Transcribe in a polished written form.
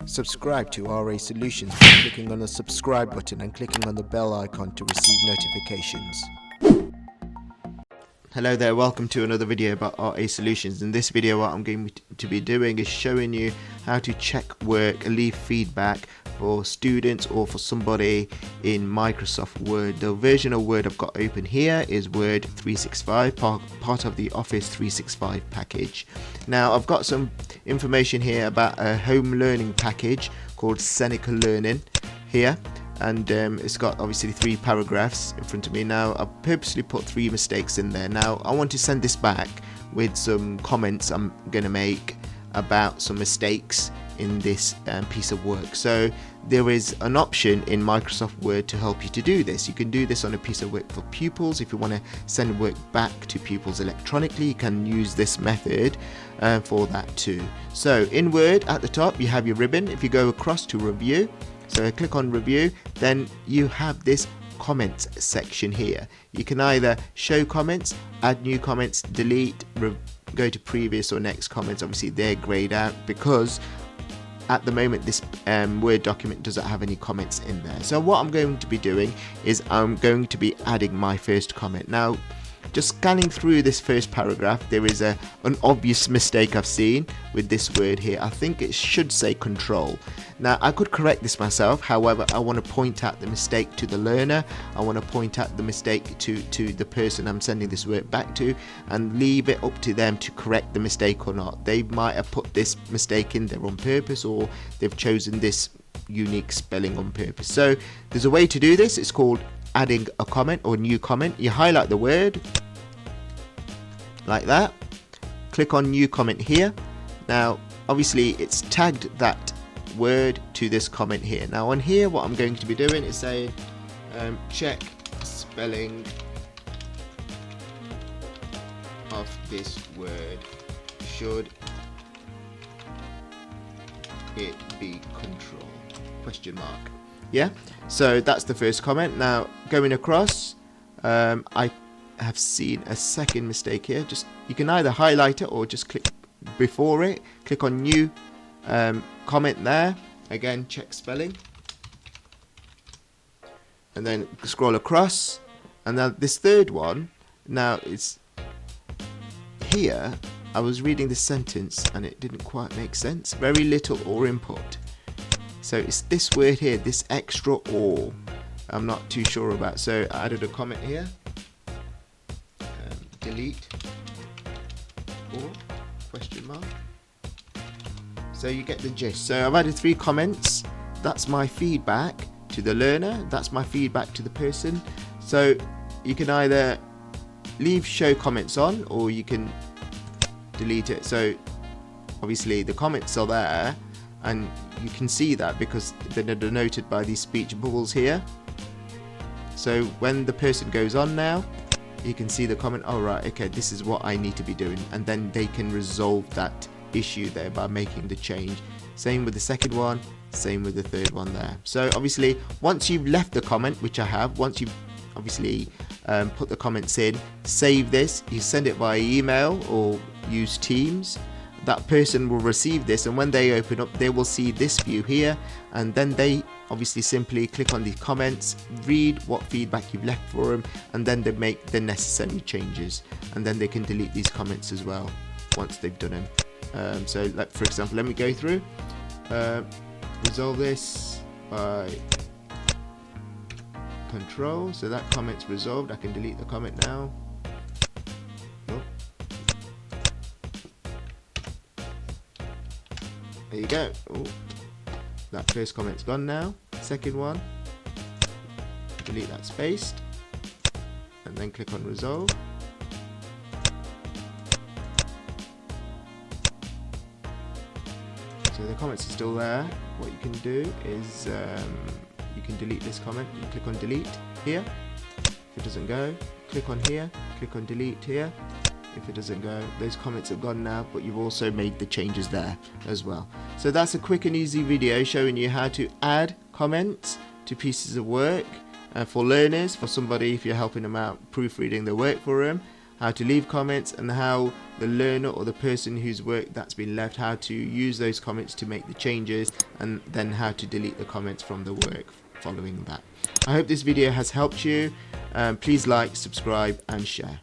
Subscribe to RA Solutions by clicking on the subscribe button and clicking on the bell icon to receive notifications. Hello there, welcome to another video about RA Solutions. In this video what I'm going to be doing is showing you how to check work, leave feedback for students or for somebody in Microsoft Word. The version of Word I've got open here is Word 365, part of the Office 365 package. Now I've got some information here about a home learning package called Seneca Learning here. And it's got obviously 3 paragraphs in front of me. Now I've purposely put 3 mistakes in there. Now I want to send this back with some comments I'm going to make about some mistakes in this piece of work. So there is an option in Microsoft Word to help you to do this. You can do this on a piece of work for pupils. If you want to send work back to pupils electronically, you can use this method for that too. So in Word at the top you have your ribbon. If you go across to review, so I click on review, then you have this comments section here. You can either show comments, add new comments, delete, go to previous or next comments. Obviously they're grayed out because at the moment this Word document doesn't have any comments in there. So what I'm going to be doing is I'm going to be adding my first comment. Now just scanning through this first paragraph, there is an obvious mistake I've seen with this word here. I think it should say control. Now I could correct this myself, however I want to point out the mistake to the learner. I want to point out the mistake to the person I'm sending this work back to and leave it up to them to correct the mistake or not. They might have put this mistake in there on purpose, or they've chosen this unique spelling on purpose. So there's a way to do this. It's called adding a comment or new comment. You highlight the word like that, click on new comment here. Now obviously it's tagged that word to this comment here. Now on here what I'm going to be doing is saying check spelling of this word, should it be control, question mark. Yeah, so that's the first comment. Now going across, I have seen a second mistake here. Just you can either highlight it or just click before it, click on new comment there, again check spelling, and then scroll across. And now this third one, now it's here, I was reading this sentence and it didn't quite make sense, very little or input. So it's this word here, this extra or, I'm not too sure about. So I added a comment here, delete or question mark. So you get the gist. So I've added 3 comments. That's my feedback to the learner, that's my feedback to the person. So you can either leave show comments on or you can delete it. So obviously the comments are there and you can see that because they're denoted by these speech bubbles here. So when the person goes on now, you can see the comment, oh right, okay, this is what I need to be doing, and then they can resolve that issue there by making the change. Same with the second one, same with the third one there. So obviously once you've left the comment, which I have, once you've obviously put the comments in, save this, you send it via email or use Teams. That person will receive this, and when they open up they will see this view here, and then they obviously simply click on the comments, read what feedback you've left for them, and then they make the necessary changes, and then they can delete these comments as well once they've done them. So like for example, let me go through, resolve this by control. So that comment's resolved. I can delete the comment now. There you go. Ooh, that first comment's gone now. Second one, delete that spaced, and then click on resolve. So the comments are still there. What you can do is you can delete this comment. You click on delete here. If it doesn't go, click on here, click on delete here. If it doesn't go, those comments have gone now, but you've also made the changes there as well. So that's a quick and easy video showing you how to add comments to pieces of work for learners, for somebody if you're helping them out proofreading their work for them, how to leave comments, and how the learner or the person whose work that's been left, how to use those comments to make the changes, and then how to delete the comments from the work following that. I hope this video has helped you. Please like, subscribe and share.